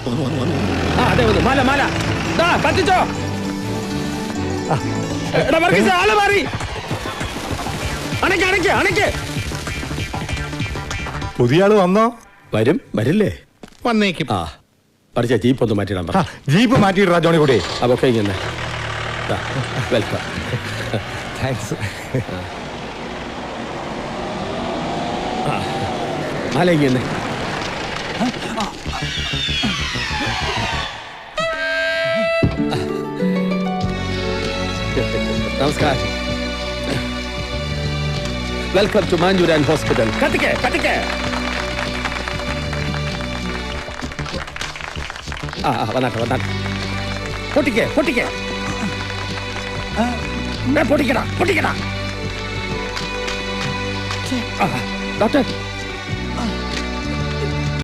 അതെ വന്നു. മാല മാല കത്തിച്ചോ. ആള് മാറി. അണയ്ക്ക് അണയ്ക്ക് അണയ്ക്ക്. പുതിയ ആള് വന്നോ? വരില്ലേ? വന്നേക്കും. പഠിച്ച ജീപ്പ് ഒന്ന് മാറ്റിയിടാൻ പറ. ജീപ്പ് മാറ്റിയിടാ ജോണി കൂടി. അതൊക്കെ ഇങ്ങനെ വെൽക്കം. താങ്ക്സ്. മാല ഇങ്ങനെ. നമസ്കാരം. Welcome to Manchurian hospital. കത്തിക്കേ കത്തിക്കേ. വന്നാട്ടെ വന്നാട്ടെ. പൊട്ടിക്കേ പൊട്ടിക്കേ. പൊട്ടിക്കടാ പൊട്ടിക്കടാ. ഡോക്ടർ